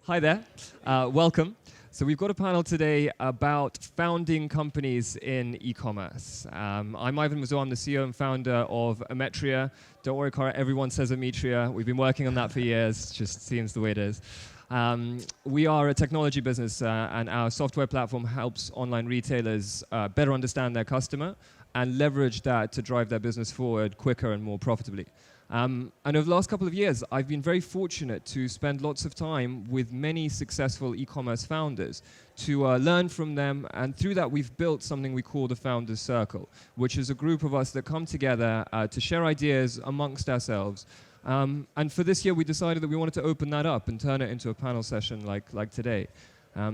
Hi there. Welcome. So we've got a panel today about founding companies in e-commerce. I'm Ivan Mazour. I'm the CEO and founder of Ometria. Don't worry, Cara, everyone says Ometria. We've been working on that for years. Just seems the way it is. We are a technology business, and our software platform helps online retailers better understand their customer and leverage that to drive their business forward quicker and more profitably. And over the last couple of years, I've been very fortunate to spend lots of time with many successful e-commerce founders to learn from them. And through that, we've built something we call the Founders Circle, which is a group of us that come together to share ideas amongst ourselves. And for this year, we decided that we wanted to open that up and turn it into a panel session like today.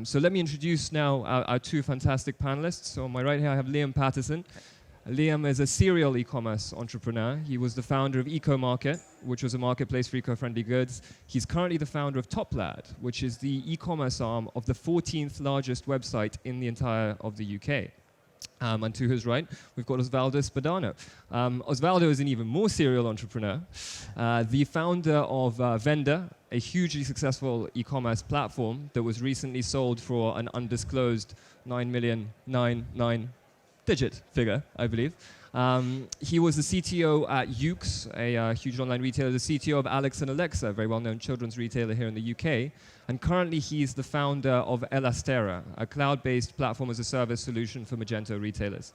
So let me introduce now our two fantastic panelists. So on my right here, I have Liam Patterson. Liam is a serial e-commerce entrepreneur. He was the founder of EcoMarket, which was a marketplace for eco-friendly goods. He's currently the founder of TopLAD, which is the e-commerce arm of the 14th largest website in the entire of the UK. And to his right, we've got Osvaldo Spadano. Osvaldo is an even more serial entrepreneur, the founder of Vendor, a hugely successful e-commerce platform that was recently sold for an undisclosed 9,000,099 digit figure, I believe. He was the CTO at Ukes, a huge online retailer, the CTO of Alex and Alexa, a very well-known children's retailer here in the UK. And currently he's the founder of Elastera, a cloud-based platform as a service solution for Magento retailers.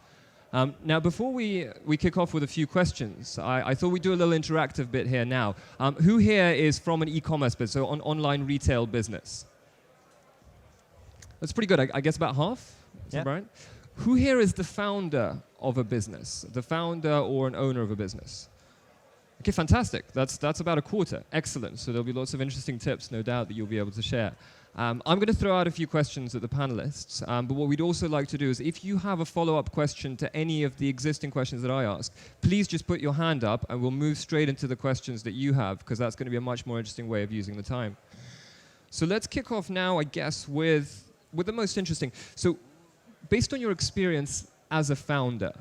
Now, before we kick off with a few questions, I thought we'd do a little interactive bit here now. Who here is from an e-commerce business, so an online retail business? That's pretty good. I guess about half? Is that right? Who here is the founder of a business, the founder or an owner of a business? Okay, fantastic. That's about a quarter. Excellent. So there'll be lots of interesting tips, no doubt, that you'll be able to share. I'm going to throw out a few questions at the panelists, but what we'd also like to do is if you have a follow-up question to any of the existing questions that I asked, please just put your hand up and we'll move straight into the questions that you have, because that's going to be a much more interesting way of using the time. So let's kick off now, I guess, with the most interesting. So based on your experience as a founder,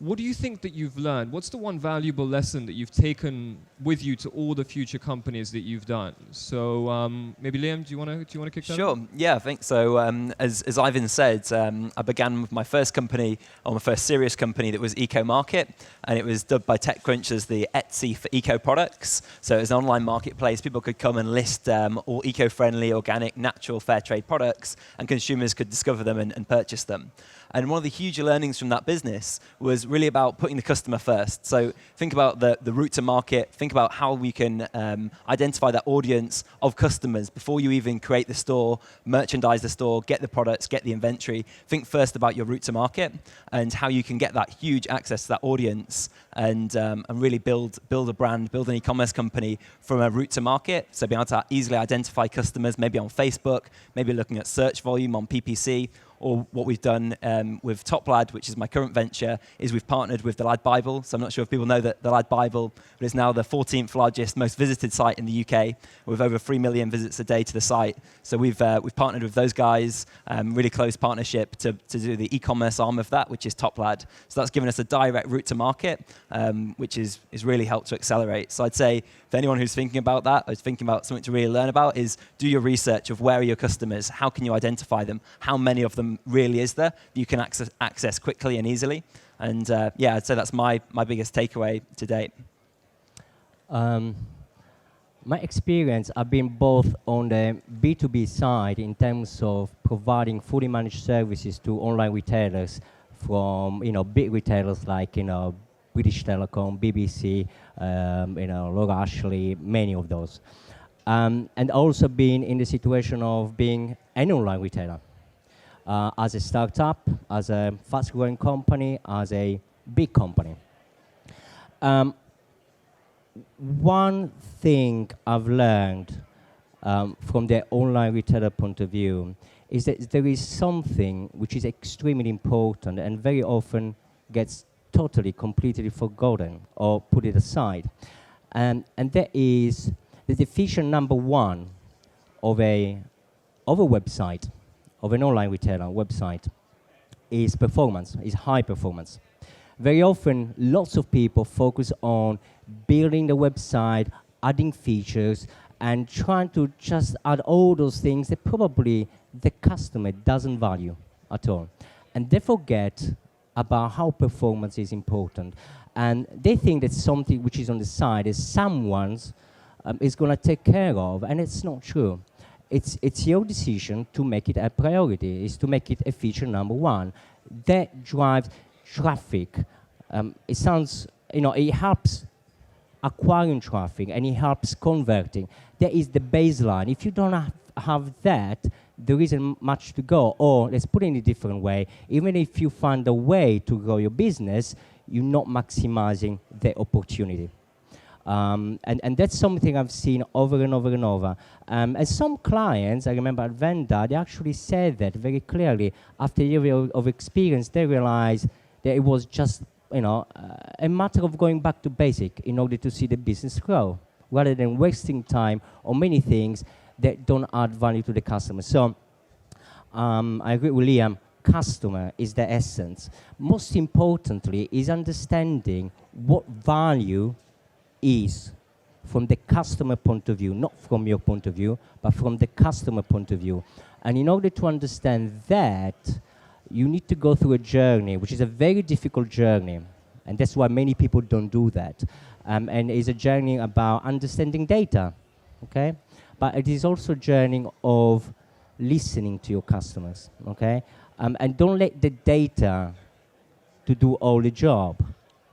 what do you think that you've learned? What's the one valuable lesson that you've taken with you to all the future companies that you've done? So maybe Liam, do you want to kick that off? Sure. Yeah, I think so. As Ivan said, I began with my first company, or my first serious company, that was EcoMarket, and it was dubbed by TechCrunch as the Etsy for eco products. So it was an online marketplace. People could come and list all eco-friendly, organic, natural, fair trade products, and consumers could discover them and purchase them. And one of the huge learnings from that business was really about putting the customer first. So think about the route to market. Think about how we can identify that audience of customers before you even create the store, merchandise the store, get the products, get the inventory. Think first about your route to market and how you can get that huge access to that audience and really build a brand, build an e-commerce company from a route to market. So being able to easily identify customers, maybe on Facebook, maybe looking at search volume on PPC. Or what we've done with TopLAD, which is my current venture, is we've partnered with the Lad Bible. So I'm not sure if people know that the Lad Bible, but it's now the 14th largest, most visited site in the UK, with over 3 million visits a day to the site. So we've partnered with those guys, really close partnership to do the e-commerce arm of that, which is TopLAD. So that's given us a direct route to market, which is really helped to accelerate. So I'd say for anyone who's thinking about that, or is thinking about something to really learn about, is do your research of where are your customers, how can you identify them, how many of them really is there you can access quickly and easily. And yeah, I'd say that's my biggest takeaway to date. My experience, I've been both on the B2B side in terms of providing fully managed services to online retailers from big retailers like British Telecom, BBC, Laura Ashley, many of those. And also been in the situation of being an online retailer. As a startup, as a fast-growing company, as a big company. One thing I've learned from the online retailer point of view is that there is something which is extremely important and very often gets totally, completely forgotten or put it aside. And that is the definition number one of a website, of an online retailer website, is performance, is high performance. Very often, lots of people focus on building the website, adding features, and trying to just add all those things that probably the customer doesn't value at all. And they forget about how performance is important. And they think that something which is on the side is someone's is going to take care of, and it's not true. It's your decision to make it a priority, is to make it a feature number one. That drives traffic. It sounds, it helps acquiring traffic and it helps converting. That is the baseline. If you don't have that, there isn't much to go. Or let's put it in a different way. Even if you find a way to grow your business, you're not maximizing the opportunity. And that's something I've seen over and over and over. And some clients, I remember at Venda, they actually said that very clearly. After a year of experience, they realized that it was just a matter of going back to basic in order to see the business grow, rather than wasting time on many things that don't add value to the customer. So I agree with Liam. Customer is the essence. Most importantly is understanding what value is from the customer point of view, not from your point of view, but from the customer point of view. And in order to understand that, you need to go through a journey, which is a very difficult journey. And that's why many people don't do that. And it's a journey about understanding data, okay? But it is also a journey of listening to your customers, okay? And don't let the data to do all the job.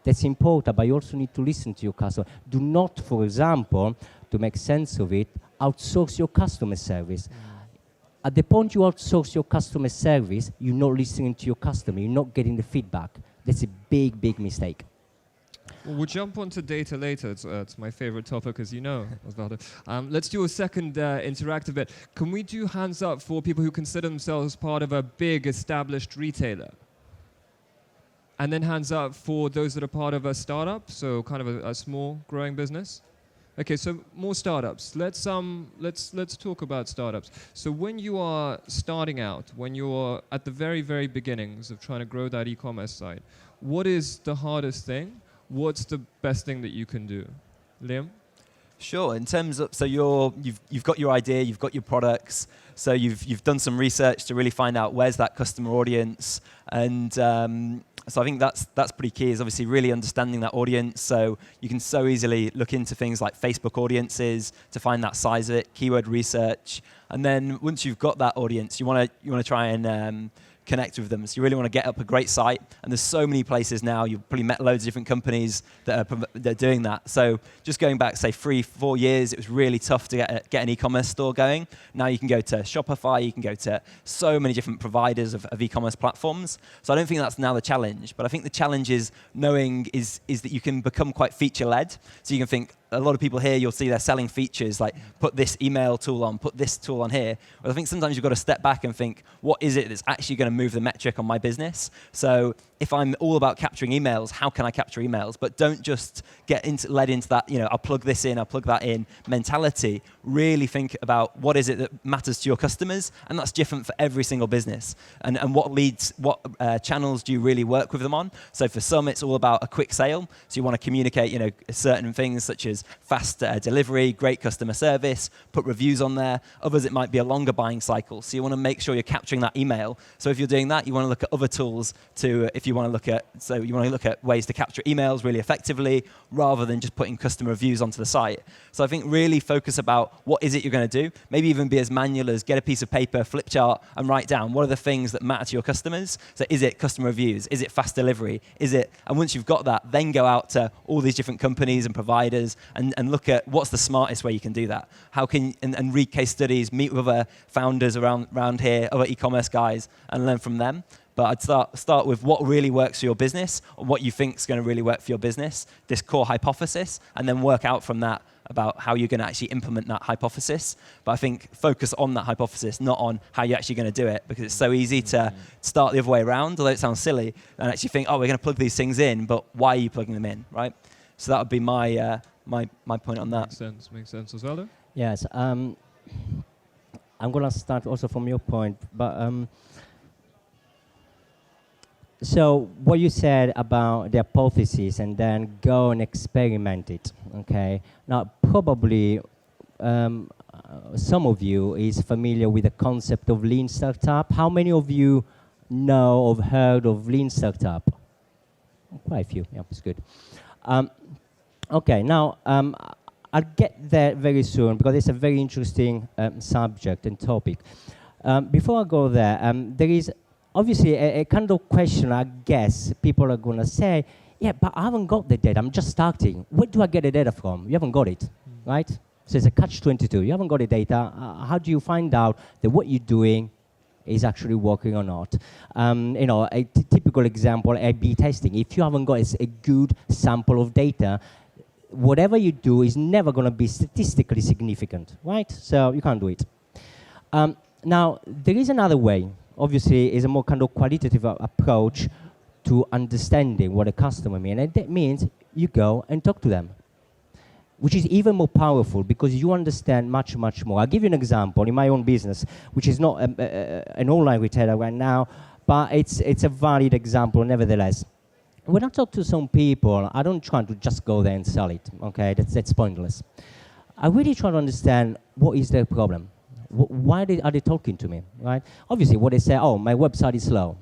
That's important, but you also need to listen to your customer. Do not, for example, to make sense of it, outsource your customer service. At the point you outsource your customer service, you're not listening to your customer, you're not getting the feedback. That's a big, big mistake. Well, we'll jump onto data later. It's my favorite topic, as you know, Osvaldo. Let's do a second interactive bit. Can we do hands up for people who consider themselves part of a big established retailer? And then hands up for those that are part of a startup, so kind of a small growing business. Okay, so more startups. Let's talk about startups. So when you are starting out, when you're at the very, very beginnings of trying to grow that e-commerce site, what is the hardest thing? What's the best thing that you can do? Liam? Sure. In terms of, so you've got your idea, you've got your products, so you've done some research to really find out where's that customer audience, and so I think that's pretty key, is obviously really understanding that audience. So you can so easily look into things like Facebook audiences to find that size of it, keyword research, and then once you've got that audience, you want to try and connect with them. So you really want to get up a great site, and there's so many places now. You've probably met loads of different companies that are doing that. So just going back, say 3-4 years, it was really tough to get an e-commerce store going. Now you can go to Shopify, you can go to so many different providers of e-commerce platforms. So I don't think that's now the challenge, but I think the challenge is knowing is that you can become quite feature-led. So you can think, a lot of people here, you'll see they're selling features like put this email tool on, put this tool on here. But I think sometimes you've got to step back and think, what is it that's actually going to move the metric on my business? So if I'm all about capturing emails, how can I capture emails? But don't just get led into that, I'll plug this in, I'll plug that in mentality. Really think about what is it that matters to your customers, and that's different for every single business. And what channels do you really work with them on? So for some, it's all about a quick sale. So you want to communicate, certain things such as fast delivery, great customer service, put reviews on there. Others, it might be a longer buying cycle. So you want to make sure you're capturing that email. So if you're doing that, you want to look at other tools you want to look at ways to capture emails really effectively, rather than just putting customer reviews onto the site. So I think really focus about what is it you're going to do. Maybe even be as manual as get a piece of paper, flip chart, and write down what are the things that matter to your customers. So is it customer reviews? Is it fast delivery? And once you've got that, then go out to all these different companies and providers and look at what's the smartest way you can do that. How can and read case studies, meet with other founders around here, other e-commerce guys, and learn from them. But I'd start with what really works for your business, or what you think is going to really work for your business, this core hypothesis, and then work out from that about how you're going to actually implement that hypothesis. But I think focus on that hypothesis, not on how you're actually going to do it, because it's so easy to start the other way around, although it sounds silly, and actually think, we're going to plug these things in, but why are you plugging them in, right? So that would be my point on that. Makes sense. Osvaldo? Yes. I'm going to start also from your point, but so what you said about the hypothesis and then go and experiment it, okay? Now, probably some of you is familiar with the concept of lean startup. How many of you know or heard of lean startup? Quite a few. Yeah, it's good. Okay, now I'll get there very soon because it's a very interesting subject and topic. Before I go there, there is obviously a kind of question I guess people are going to say, yeah, but I haven't got the data. I'm just starting. Where do I get the data from? You haven't got it, right? So it's a catch-22. You haven't got the data. How do you find out that what you're doing is actually working or not? You know, a typical example, A/B testing. If you haven't got a good sample of data, whatever you do is never going to be statistically significant, right? So you can't do it. Now, there is another way. Obviously, is a more kind of qualitative approach to understanding what a customer means. And that means you go and talk to them, which is even more powerful because you understand much, much more. I'll give you an example in my own business, which is not an online retailer right now, but it's a valid example nevertheless. When I talk to some people, I don't try to just go there and sell it, okay? That's pointless. I really try to understand what is their problem. Why are they talking to me, right? Obviously, what they say, oh, my website is slow.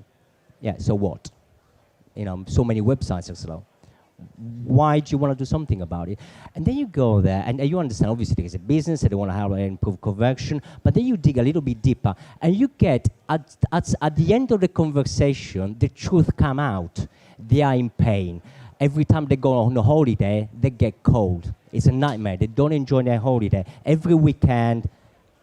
Yeah, so what? You know, so many websites are slow. Why do you want to do something about it? And then you go there, and you understand, obviously, there's a business, they want to have improve conversion, but then you dig a little bit deeper, and you get, at the end of the conversation, the truth come out. They are in pain. Every time they go on a holiday, they get cold. It's a nightmare. They don't enjoy their holiday. Every weekend,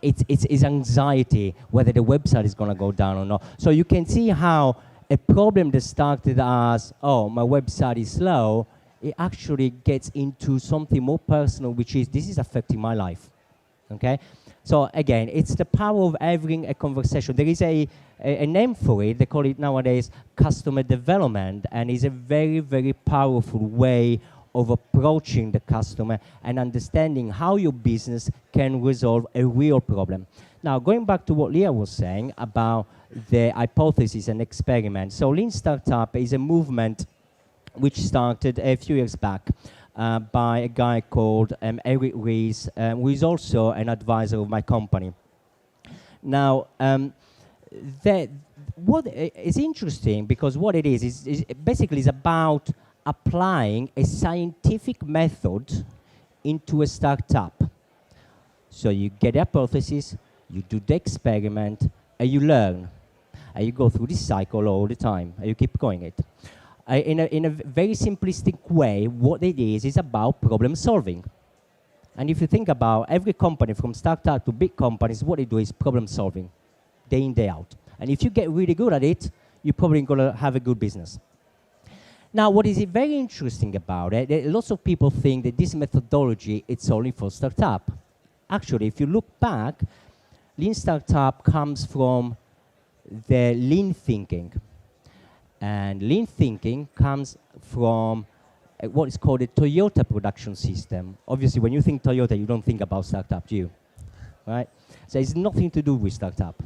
it's anxiety whether the website is going to go down or not. So you can see how a problem that started as, oh, my website is slow, it actually gets into something more personal, which is, this is affecting my life, okay? So again, it's the power of having a conversation. There is a name for it. They call it nowadays customer development, and it's a very, very powerful way of approaching the customer and understanding how your business can resolve a real problem. Now, going back to what Leah was saying about the hypothesis and experiment. So Lean Startup is a movement which started a few years back by a guy called Eric Ries, who is also an advisor of my company. Now, what is interesting, because what it is basically is about applying a scientific method into a startup. So you get a hypothesis, you do the experiment, and you learn. And you go through this cycle all the time, and you keep going it. In a very simplistic way, what it is about problem solving. And if you think about every company, from startup to big companies, what they do is problem solving, day in, day out. And if you get really good at it, you're probably going to have a good business. Now, what is very interesting about it, lots of people think that this methodology, it's only for startup. Actually, if you look back, Lean Startup comes from the lean thinking. And lean thinking comes from what is called a Toyota production system. Obviously, when you think Toyota, you don't think about startup, do you? Right? So it's nothing to do with startup.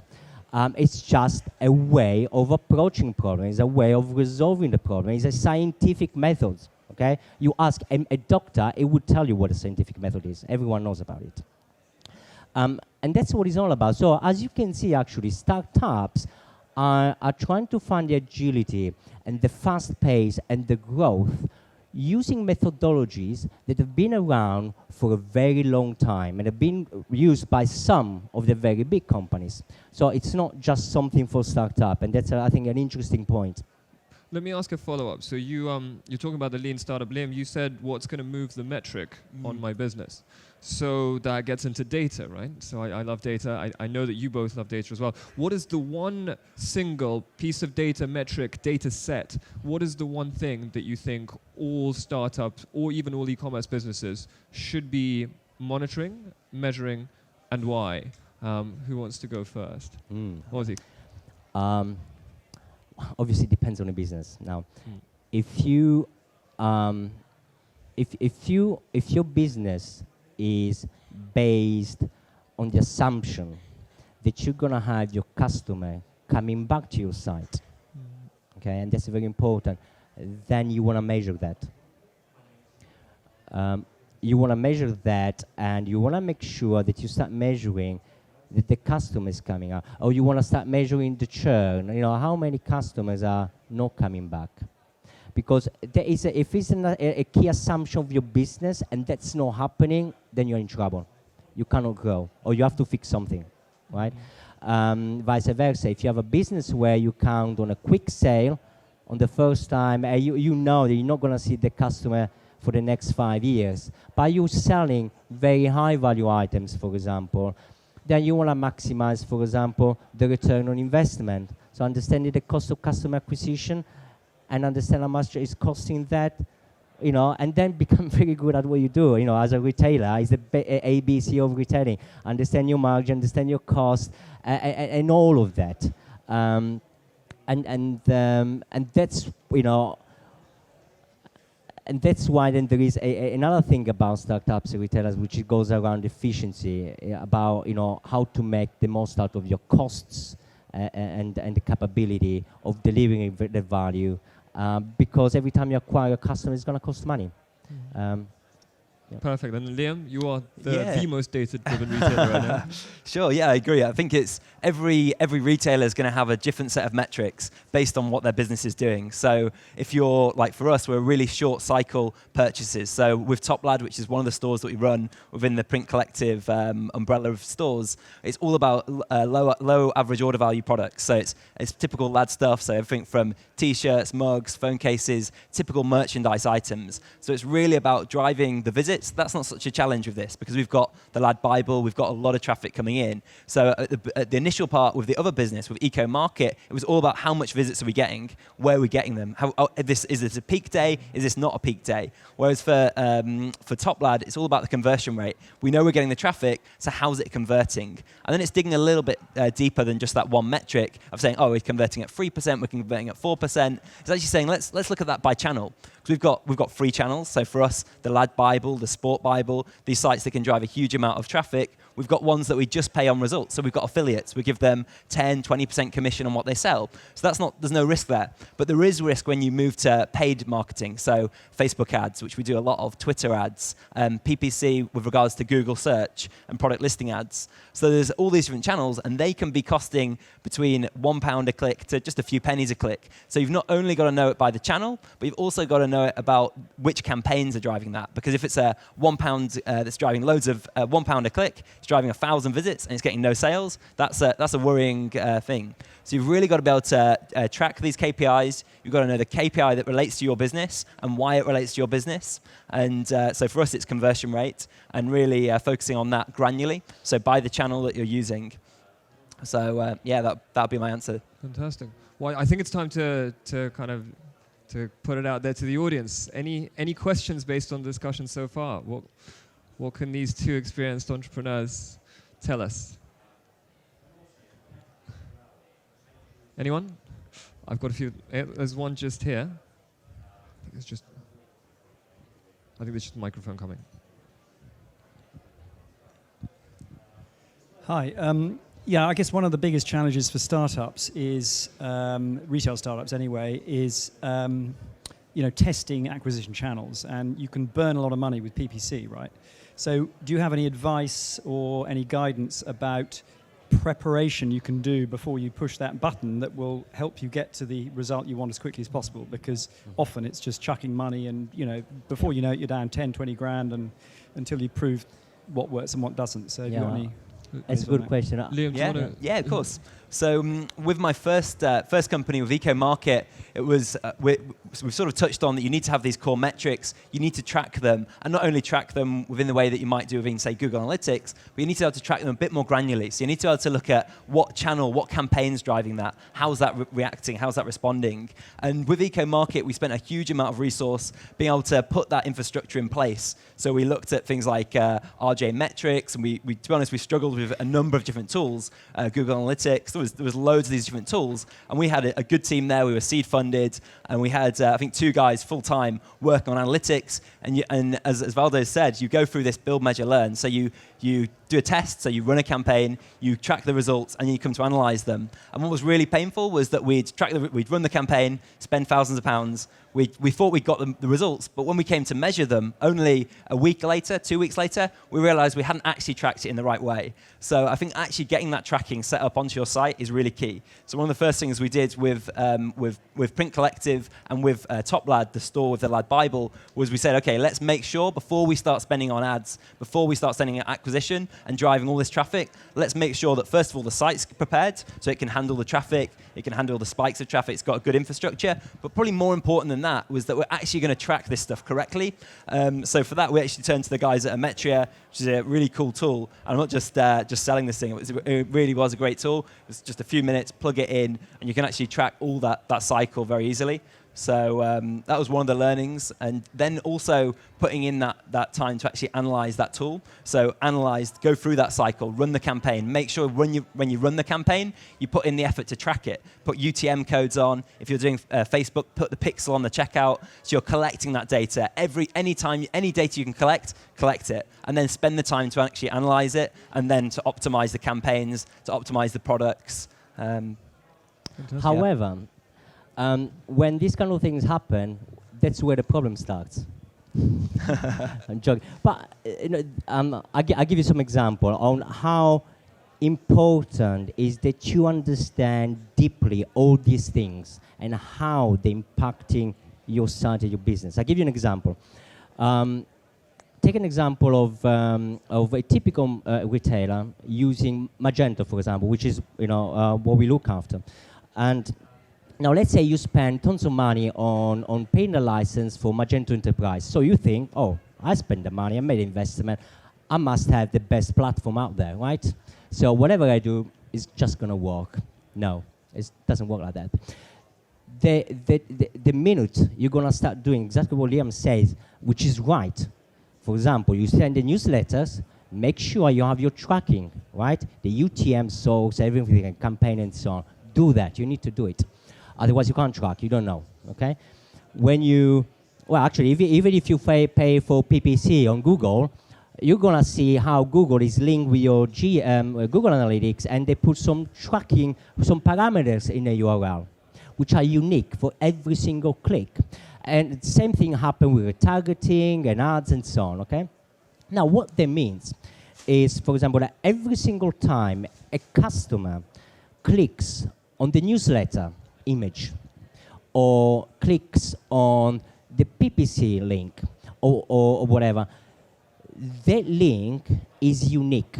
It's just a way of approaching problems, it's a way of resolving the problem. It's a scientific method, okay? You ask a doctor, it would tell you what a scientific method is. Everyone knows about it. And that's what it's all about. So as you can see, actually, startups are trying to find the agility and the fast pace and the growth using methodologies that have been around for a very long time and have been used by some of the very big companies. So it's not just something for startup, and that's, I think, an interesting point. Let me ask a follow-up. So you're talking about the lean startup. Liam, you said what's going to move the metric on my business. So that gets into data, right? So I love data. I know that you both love data as well. What is the one single piece of data metric, data set? What is the one thing that you think all startups or even all e-commerce businesses should be monitoring, measuring, and why? Who wants to go first? Ozzy. Obviously, it depends on the business. Now, if your business is based on the assumption that you're gonna have your customer coming back to your site, okay, and that's very important, then you wanna measure that. you want to measure that, and you want to make sure that you start measuring that the customer is coming out, or you want to start measuring the churn. How many customers are not coming back? Because if it's a key assumption of your business and that's not happening, then you're in trouble. You cannot grow, or you have to fix something, right? Vice versa, if you have a business where you count on a quick sale on the first time, you know that you're not going to see the customer for the next 5 years, but you're selling very high value items, for example, then you want to maximize, for example, the return on investment. So understanding the cost of customer acquisition and understand how much it's costing that, and then become very good at what you do. As a retailer, it's the ABC of retailing. Understand your margin, understand your cost, and all of that. And that's, and that's why then there is another thing about startups and retailers, which goes around efficiency, about how to make the most out of your costs and the capability of delivering the value, because every time you acquire a customer, it's going to cost money. Perfect. And Liam, you are the most data-driven retailer right now. Sure, yeah, I agree. I think it's every retailer is going to have a different set of metrics based on what their business is doing. So if you're, like for us, we're really short cycle purchases. So with TopLAD, which is one of the stores that we run within the Print Collective umbrella of stores, it's all about low average order value products. So it's typical lad stuff, so everything from T-shirts, mugs, phone cases, typical merchandise items. So it's really about driving the visits. That's not such a challenge with this because we've got the Lad Bible, we've got a lot of traffic coming in. So at the initial part with the other business, with eCommerce, it was all about how much visits are we getting, where are we getting them, is this a peak day, is this not a peak day? Whereas for TopLAD, it's all about the conversion rate. We know we're getting the traffic, so how's it converting? And then it's digging a little bit deeper than just that one metric of saying, oh, we're converting at 3%, we're converting at 4%. It's actually saying, let's look at that by channel. We've got free channels. So for us, the Lad Bible, the Sport Bible, these sites that can drive a huge amount of traffic. We've got ones that we just pay on results. So we've got affiliates. We give them 10, 20% commission on what they sell. So there's no risk there. But there is risk when you move to paid marketing. So Facebook ads, which we do a lot of, Twitter ads, PPC with regards to Google search and product listing ads. So there's all these different channels, and they can be costing between £1 a click to just a few pennies a click. So you've not only got to know it by the channel, but you've also got to know it about which campaigns are driving that. Because if it's a £1 that's driving loads of £1 a click, it's driving 1,000 visits and it's getting no sales, that's a worrying thing. So you've really got to be able to track these KPIs. You've got to know the KPI that relates to your business and why it relates to your business. And so for us, it's conversion rate and really focusing on that granularly. So by the channel that you're using. So that'd be my answer. Fantastic. Well, I think it's time to put it out there to the audience. Any questions based on the discussion so far? What can these two experienced entrepreneurs tell us? Anyone? I've got a few. There's one just here. I think there's just a microphone coming. Hi. I guess one of the biggest challenges for startups is, retail startups anyway, is testing acquisition channels. And you can burn a lot of money with PPC, right? So do you have any advice or any guidance about preparation you can do before you push that button that will help you get to the result you want as quickly as possible? Because often it's just chucking money and, before you know it, you're down 10, 20 grand and until you prove what works and what doesn't. So have you got any... That's a good question. Liam, yeah, of course. So with my first company with eCommerce, it was we've sort of touched on that you need to have these core metrics. You need to track them, and not only track them within the way that you might do within, say, Google Analytics, but you need to be able to track them a bit more granularly. So you need to be able to look at what channel, what campaign's driving that, how's that reacting, how's that responding. And with eCommerce, we spent a huge amount of resource being able to put that infrastructure in place. So we looked at things like RJ metrics, and we to be honest, we struggled with a number of different tools, Google Analytics. There was loads of these different tools, and we had a good team there. We were seed funded, and we had I think 2 guys full time working on analytics. And as Osvaldo said, you go through this build, measure, learn. So you do a test. So you run a campaign, you track the results, and you come to analyze them. And what was really painful was that we'd run the campaign, spend thousands of pounds. We thought we'd got the results, but when we came to measure them, only a week later, 2 weeks later, we realized we hadn't actually tracked it in the right way. So I think actually getting that tracking set up onto your site is really key. So one of the first things we did with Print Collective and with TopLAD, the store with the LAD Bible, was we said, okay, let's make sure before we start spending on ads, before we start sending acquisition and driving all this traffic, let's make sure that first of all the site's prepared so it can handle the traffic, it can handle the spikes of traffic, it's got a good infrastructure, but probably more important than that was that we're actually going to track this stuff correctly. So for that, we actually turned to the guys at Ometria, which is a really cool tool. And I'm not just selling this thing. It really was a great tool. It's just a few minutes, plug it in, and you can actually track all that cycle very easily. So that was one of the learnings. And then also putting in that time to actually analyze that tool. So analyze, go through that cycle, run the campaign. Make sure when you run the campaign, you put in the effort to track it. Put UTM codes on. If you're doing Facebook, put the pixel on the checkout. So you're collecting that data. Any data you can collect it. And then spend the time to actually analyze it. And then to optimize the campaigns, to optimize the products. However, when these kind of things happen, that's where the problem starts. I'm joking. But I'll give you some example on how important is that you understand deeply all these things and how they're impacting your site and your business. I'll give you an example. Take an example of a typical retailer using Magento, for example, which is what we look after. And now let's say you spend tons of money on paying a license for Magento Enterprise. So you think, oh, I spent the money, I made investment, I must have the best platform out there, right? So whatever I do is just going to work. No, it doesn't work like that. The minute you're going to start doing exactly what Liam says, which is right. For example, you send the newsletters, make sure you have your tracking, right? The UTM source, everything, campaign and so on. Do that, you need to do it. Otherwise, you can't track. You don't know. Okay? Actually, even if you pay for PPC on Google, you're gonna see how Google is linked with your Google Analytics, and they put some tracking, some parameters in the URL, which are unique for every single click. And the same thing happened with retargeting and ads and so on. Okay? Now, what that means is, for example, that every single time a customer clicks on the newsletter image or clicks on the PPC link or whatever, that link is unique.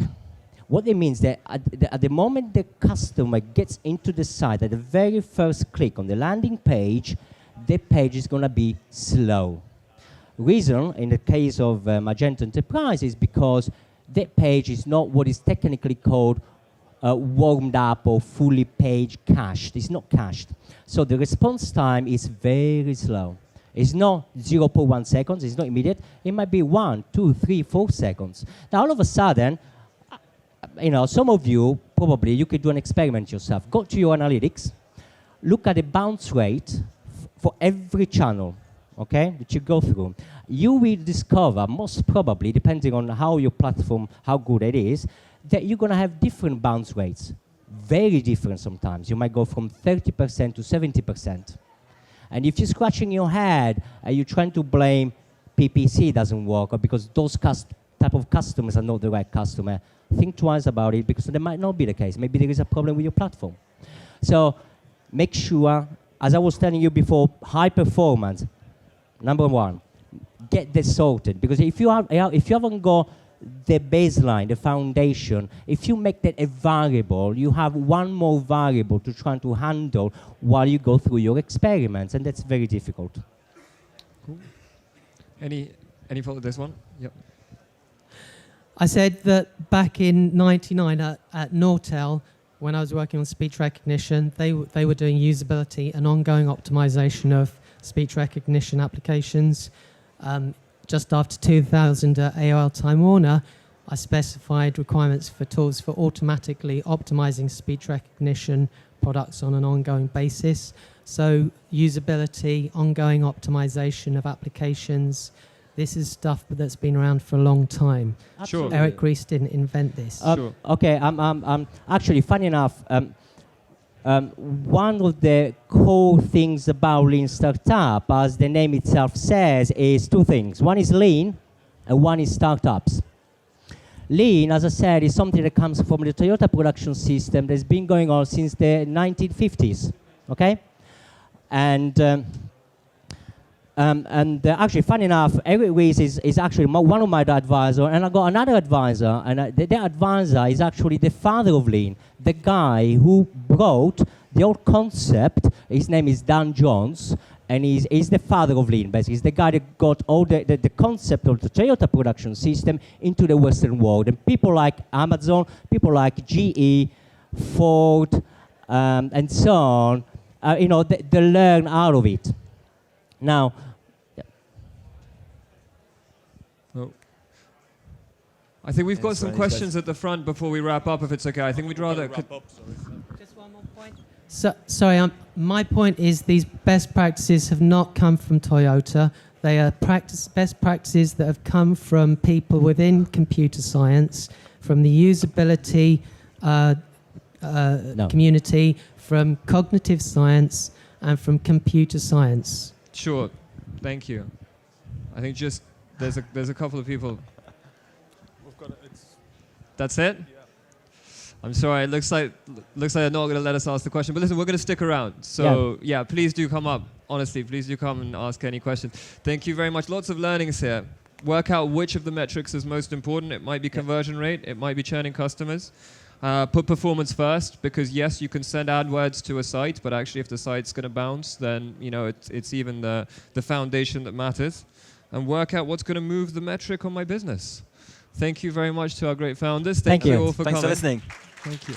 What it means that at the moment the customer gets into the site, at the very first click on the landing page, the page is going to be slow. Reason, in the case of Magento Enterprise, is because that page is not what is technically called warmed up or fully page cached. It's not cached. So the response time is very slow. It's not 0.1 seconds, it's not immediate. It might be 1, 2, 3, 4 seconds. Now all of a sudden, some of you, probably, you could do an experiment yourself. Go to your analytics, look at the bounce rate for every channel, okay, that you go through. You will discover, most probably, depending on how your platform, how good it is, that you're going to have different bounce rates, very different sometimes. You might go from 30% to 70%. And if you're scratching your head and you're trying to blame PPC doesn't work, or because those type of customers are not the right customer, think twice about it, because that might not be the case. Maybe there is a problem with your platform. So make sure, as I was telling you before, high performance, number one, get this sorted. Because if you haven't got the baseline, the foundation, if you make that a variable, you have one more variable to try to handle while you go through your experiments, and that's very difficult. Cool. Any fault with this one? Yep. I said that back in '99 at Nortel, when I was working on speech recognition, they were doing usability and ongoing optimization of speech recognition applications. Just after 2000 at AOL Time Warner, I specified requirements for tools for automatically optimizing speech recognition products on an ongoing basis. So usability, ongoing optimization of applications, This is stuff that's been around for a long time. Sure. Eric Ries didn't invent this. Sure. Okay, actually, funny enough, one of the core things about Lean Startup, as the name itself says, is two things. One is Lean, and one is startups. Lean, as I said, is something that comes from the Toyota production system that's been going on since the 1950s, okay? And actually, funny enough, Eric Ries is actually one of my advisors, and I got another advisor, and the advisor is actually the father of Lean, the guy who brought the old concept. His name is Dan Jones, and he's the father of Lean, basically. He's the guy that got all the concept of the Toyota production system into the Western world. And people like Amazon, people like GE, Ford, and so on, they learn out of it. Now, Oh. I think we've got some questions at the front before we wrap up, if it's okay. I think we'd rather... Just one more point. Sorry, my point is these best practices have not come from Toyota. They are best practices that have come from people within computer science, from the usability community, from cognitive science, and from computer science. Sure. Thank you. I think just there's a couple of people. That's it? Yeah. I'm sorry, it looks like they're not going to let us ask the question. But listen, we're going to stick around. So yeah, please do come up. Honestly, please do come and ask any questions. Thank you very much. Lots of learnings here. Work out which of the metrics is most important. It might be conversion rate. It might be churning customers. Put performance first, because yes, you can send AdWords to a site, but actually if the site's going to bounce, then it's even the foundation that matters. And work out what's going to move the metric on my business. Thank you very much to our great founders. Thank you all for coming. Thanks for listening. Thank you.